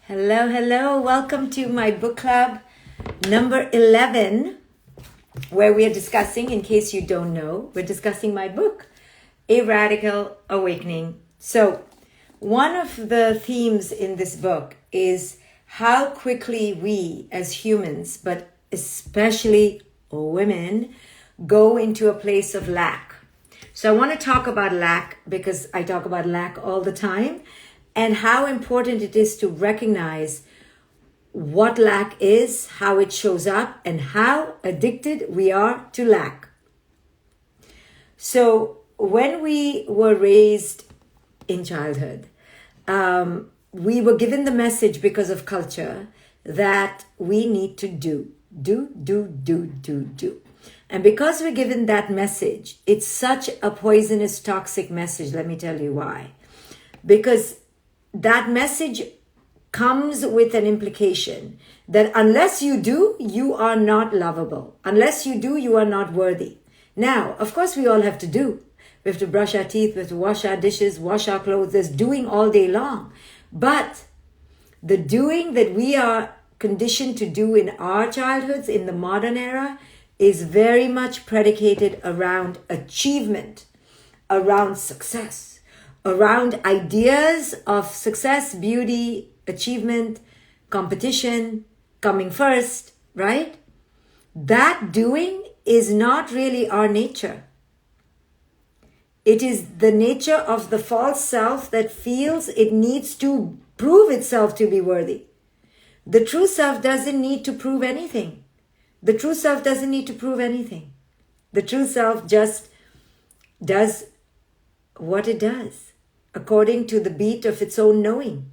Hello, hello. Welcome to my book club number 11, where we are discussing, in case you don't know, we're discussing my book, A Radical Awakening. So, one of the themes in this book is how quickly we as humans, but especially women, go into a place of lack. So I want to talk about lack because I talk about lack all the time, and how important it is to recognize what lack is, how it shows up, and how addicted we are to lack. So when we were raised in childhood, we were given the message because of culture that we need to do. And because we're given that message, it's such a poisonous, toxic message. Let me tell you why. Because that message comes with an implication that unless you do, you are not lovable. Unless you do, you are not worthy. Now, of course, we all have to do. We have to brush our teeth, we have to wash our dishes, wash our clothes. There's doing all day long. But the doing that we are conditioned to do in our childhoods, in the modern era, is very much predicated around achievement, around success, around ideas of success, beauty, achievement, competition, coming first, right? That doing is not really our nature. It is the nature of the false self that feels it needs to prove itself to be worthy. The true self doesn't need to prove anything. The true self doesn't need to prove anything. The true self just does what it does, according to the beat of its own knowing.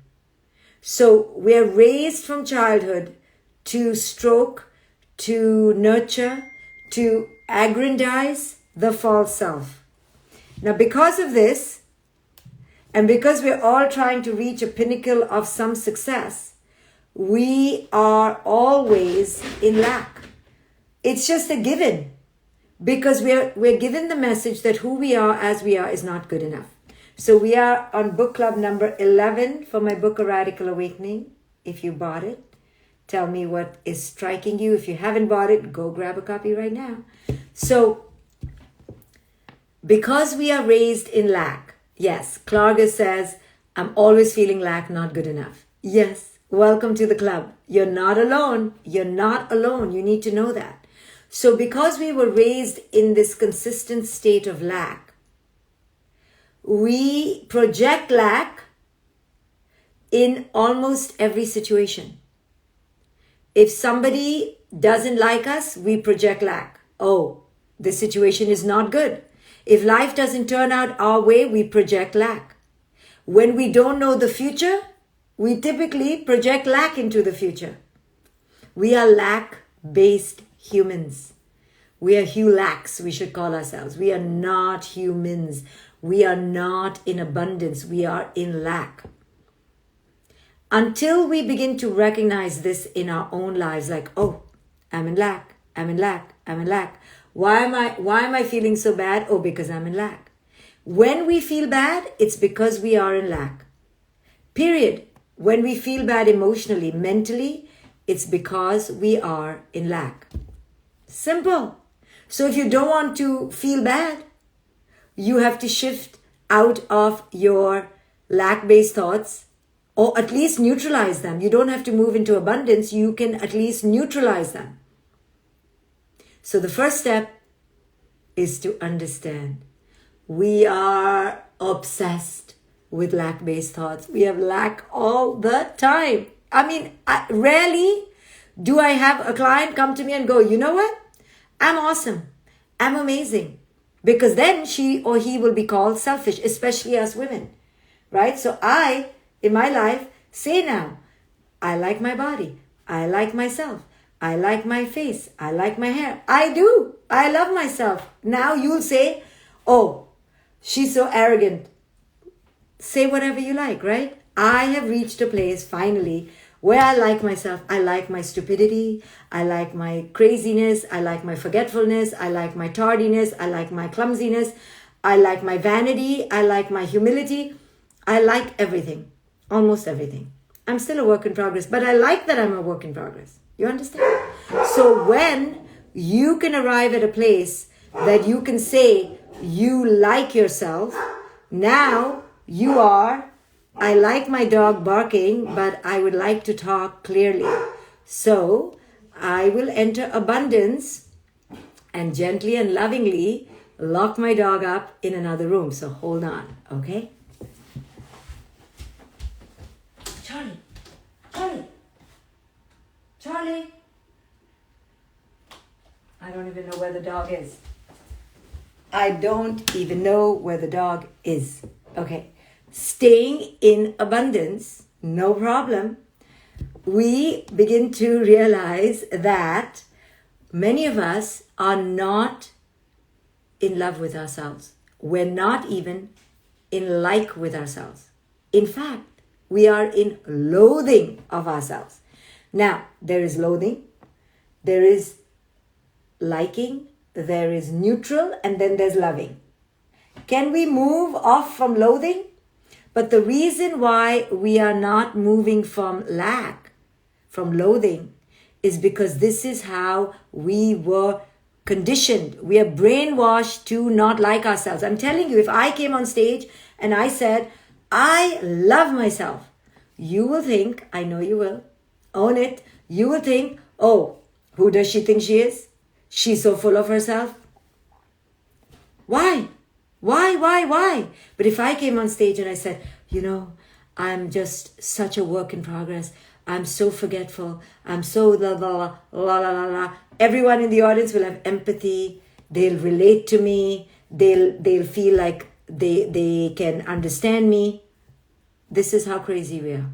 So we're raised from childhood to stroke, to nurture, to aggrandize the false self. Now, because of this, and because we're all trying to reach a pinnacle of some success, we are always in lack. It's just a given, because we're given the message that who we are as we are is not good enough. So we are on book club number 11 for my book, A Radical Awakening. If you bought it, tell me what is striking you. If you haven't bought it, go grab a copy right now. So, because we are raised in lack, yes, Clarga says, I'm always feeling lack, not good enough. Yes, welcome to the club. You're not alone. You're not alone. You need to know that. So because we were raised in this consistent state of lack, we project lack in almost every situation. If somebody doesn't like us, we project lack. Oh, the situation is not good. If life doesn't turn out our way, we project lack. When we don't know the future, we typically project lack into the future. We are lack-based humans. We are Hulaks, we should call ourselves. We are not humans. We are not in abundance. We are in lack. Until we begin to recognize this in our own lives, like, oh, I'm in lack, I'm in lack, I'm in lack. Why am I feeling so bad? Oh, because I'm in lack. When we feel bad, it's because we are in lack. Period. When we feel bad emotionally, mentally, it's because we are in lack. Simple. So if you don't want to feel bad, you have to shift out of your lack-based thoughts, or at least neutralize them. You don't have to move into abundance. You can at least neutralize them. So the first step is to understand we are obsessed with lack-based thoughts. We have lack all the time. I mean, rarely do I have a client come to me and go, you know what? I'm awesome. I'm amazing. Because then she or he will be called selfish, especially us women, right? So I, in my life, say now, I like my body. I like myself. I like my face. I like my hair. I do. I love myself. Now you'll say, oh, she's so arrogant. Say whatever you like, right? I have reached a place finally where I like myself. I like my stupidity. I like my craziness. I like my forgetfulness. I like my tardiness. I like my clumsiness. I like my vanity. I like my humility. I like everything, almost everything. I'm still a work in progress, but I like that I'm a work in progress. You understand? So when you can arrive at a place that you can say you like yourself, now you are, I like my dog barking, but I would like to talk clearly. So I will enter abundance and gently and lovingly lock my dog up in another room. So hold on, okay? Charlie. I don't even know where the dog is. I don't even know where the dog is. Okay. Staying in abundance, no problem. We begin to realize that many of us are not in love with ourselves. We're not even in like with ourselves. In fact, we are in loathing of ourselves. Now, there is loathing, there is liking, there is neutral, and then there's loving. Can we move off from loathing? But the reason why we are not moving from lack, from loathing, is because this is how we were conditioned. We are brainwashed to not like ourselves. I'm telling you, if I came on stage and I said, I love myself, you will think, I know you will, own it, you will think, oh, who does she think she is? She's so full of herself. Why? But if I came on stage and I said, I'm just such a work in progress. I'm so forgetful. I'm so la la la la la la. Everyone in the audience will have empathy. They'll relate to me. They'll feel like they can understand me. This is how crazy we are.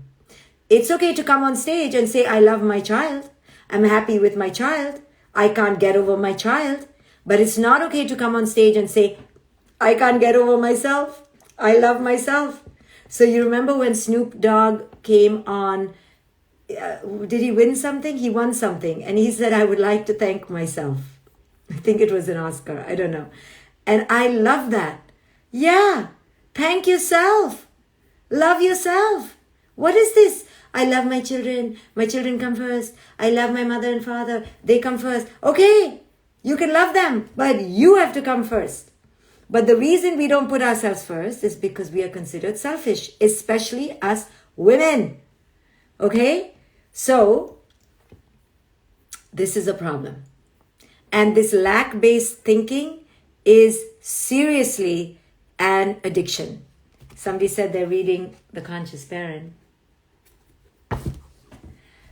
It's okay to come on stage and say, I love my child. I'm happy with my child. I can't get over my child. But it's not okay to come on stage and say, I can't get over myself. I love myself. So you remember when Snoop Dogg came on, did he win something? He won something. And he said, I would like to thank myself. I think it was an Oscar. I don't know. And I love that. Yeah. Thank yourself. Love yourself. What is this? I love my children. My children come first. I love my mother and father. They come first. Okay, you can love them, but you have to come first. But the reason we don't put ourselves first is because we are considered selfish, especially us women. Okay? So, this is a problem. And this lack-based thinking is seriously an addiction. Somebody said they're reading The Conscious Parent.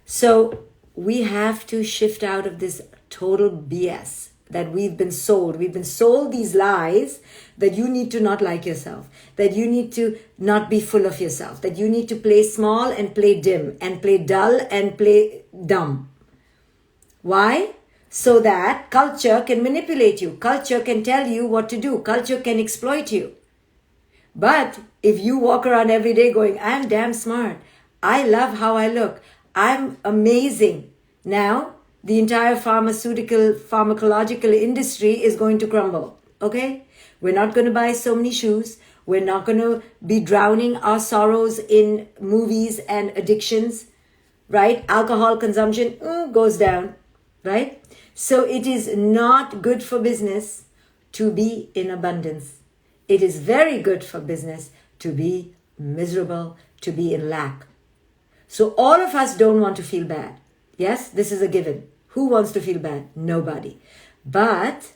So we have to shift out of this total BS that we've been sold. We've been sold these lies that you need to not like yourself, that you need to not be full of yourself, that you need to play small and play dim and play dull and play dumb. Why? So that culture can manipulate you. Culture can tell you what to do. Culture can exploit you. But if you walk around every day going, I'm damn smart. I love how I look. I'm amazing. Now, the entire pharmacological industry is going to crumble. Okay? We're not going to buy so many shoes. We're not going to be drowning our sorrows in movies and addictions. Right? Alcohol consumption goes down. Right? So it is not good for business to be in abundance. It is very good for business to be miserable, to be in lack. So all of us don't want to feel bad. Yes, this is a given. Who wants to feel bad? Nobody. But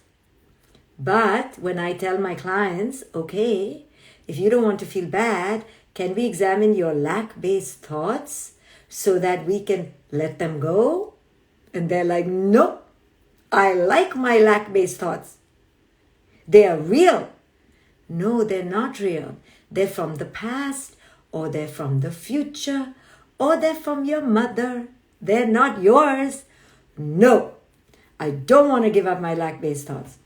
when I tell my clients, okay, if you don't want to feel bad, can we examine your lack-based thoughts so that we can let them go? And they're like, no, I like my lack-based thoughts. They are real. No, they're not real. They're from the past, or they're from the future, or they're from your mother. They're not yours. No, I don't want to give up my lack-based thoughts.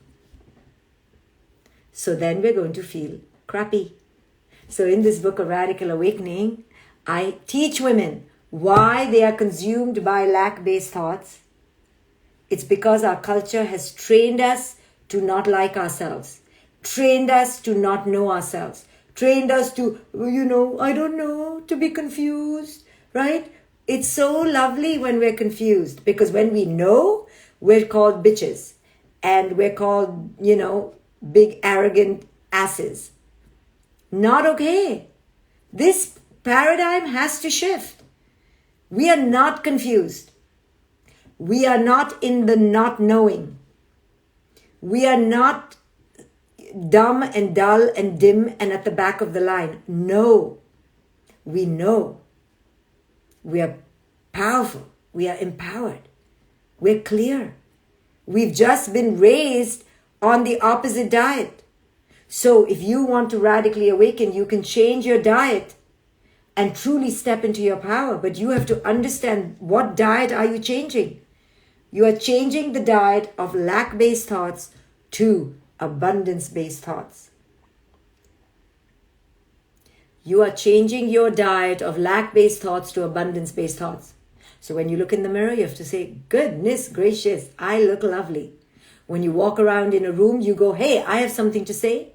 So then we're going to feel crappy. So in this book of Radical Awakening, I teach women why they are consumed by lack-based thoughts. It's because our culture has trained us to not like ourselves, trained us to not know ourselves, trained us to, I don't know, to be confused. right? It's so lovely when we're confused, because when we know, we're called bitches and we're called, big arrogant asses. Not okay. This paradigm has to shift. We are not confused. We are not in the not knowing. We are not dumb and dull and dim and at the back of the line. No. We know. We are powerful. We are empowered. We're clear. We've just been raised on the opposite diet. So if you want to radically awaken, you can change your diet and truly step into your power. But you have to understand, what diet are you changing? You are changing the diet of lack-based thoughts to abundance-based thoughts. You are changing your diet of lack-based thoughts to abundance-based thoughts. So when you look in the mirror, you have to say, goodness gracious, I look lovely. When you walk around in a room, you go, hey, I have something to say.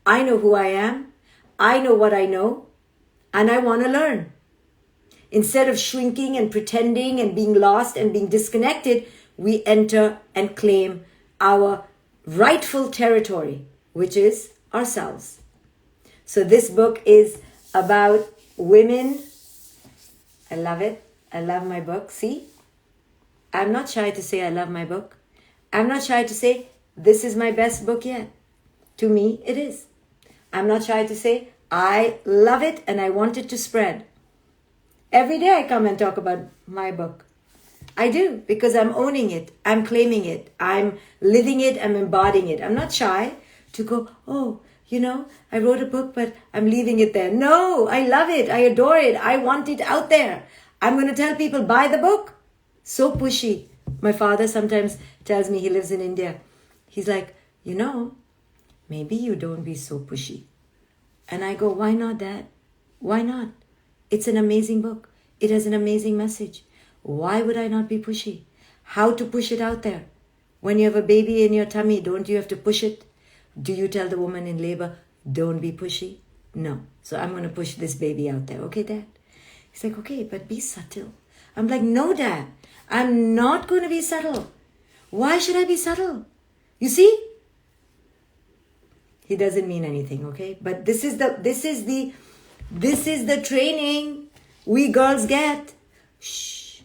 I know who I am. I know what I know. And I want to learn. Instead of shrinking and pretending and being lost and being disconnected, we enter and claim our rightful territory, which is ourselves. So this book is about women. I love it. I love my book. See? I'm not shy to say I love my book. I'm not shy to say this is my best book yet. To me, it is. I'm not shy to say I love it and I want it to spread. Every day I come and talk about my book. I do, because I'm owning it. I'm claiming it. I'm living it. I'm embodying it. I'm not shy to go, oh, I wrote a book, but I'm leaving it there. No, I love it. I adore it. I want it out there. I'm going to tell people, buy the book. So pushy. My father sometimes tells me, he lives in India. He's like, maybe you don't be so pushy. And I go, why not, Dad? Why not? It's an amazing book. It has an amazing message. Why would I not be pushy? How to push it out there? When you have a baby in your tummy, don't you have to push it? Do you tell the woman in labor, don't be pushy? No. So I'm going to push this baby out there. Okay, Dad? He's like, okay, but be subtle. I'm like, no, Dad. I'm not going to be subtle. Why should I be subtle? You see? He doesn't mean anything, okay? But this is the training we girls get. Shh.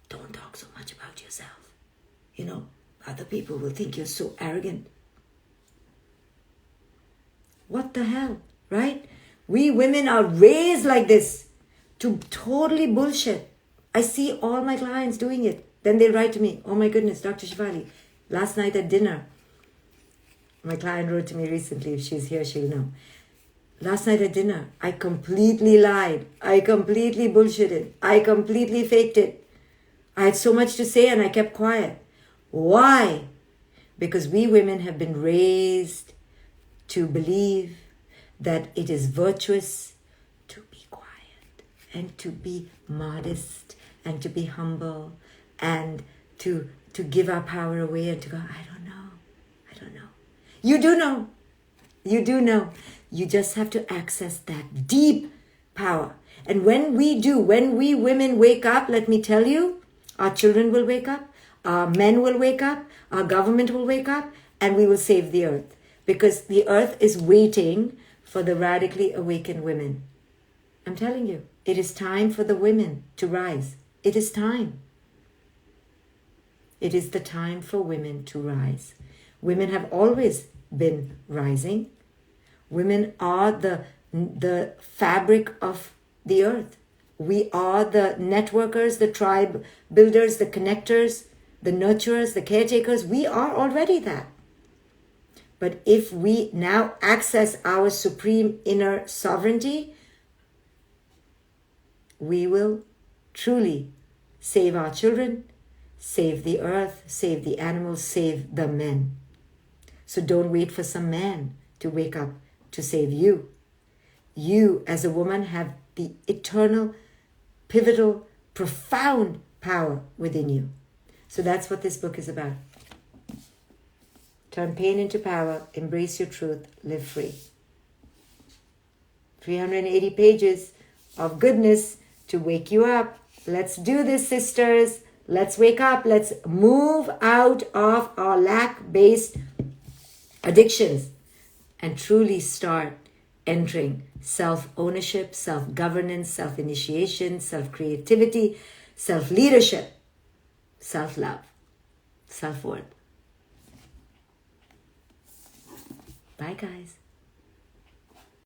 Don't talk so much about yourself. Other people will think you're so arrogant. What the hell, right? We women are raised like this to totally bullshit. I see all my clients doing it. Then they write to me, oh my goodness, Dr. Shefali, last night at dinner, my client wrote to me recently, if she's here, she'll know. Last night at dinner, I completely lied. I completely bullshitted. I completely faked it. I had so much to say and I kept quiet. Why? Because we women have been raised to believe that it is virtuous to be quiet and to be modest and to be humble and to give our power away and to go, I don't know. You do know. You do know. You just have to access that deep power. And when we women wake up, let me tell you, our children will wake up, our men will wake up, our government will wake up, and we will save the earth. Because the earth is waiting for the radically awakened women. I'm telling you, it is time for the women to rise. It is time. It is the time for women to rise. Women have always been rising. Women are the fabric of the earth. We are the networkers, the tribe builders, the connectors, the nurturers, the caretakers. We are already that. But if we now access our supreme inner sovereignty, we will truly save our children, save the earth, save the animals, save the men. So don't wait for some man to wake up to save you. You, as a woman, have the eternal, pivotal, profound power within you. So that's what this book is about. Turn pain into power, embrace your truth, live free. 380 pages of goodness to wake you up. Let's do this, sisters. Let's wake up. Let's move out of our lack-based addictions and truly start entering self-ownership, self-governance, self-initiation, self-creativity, self-leadership, self-love, self-worth. Bye, guys.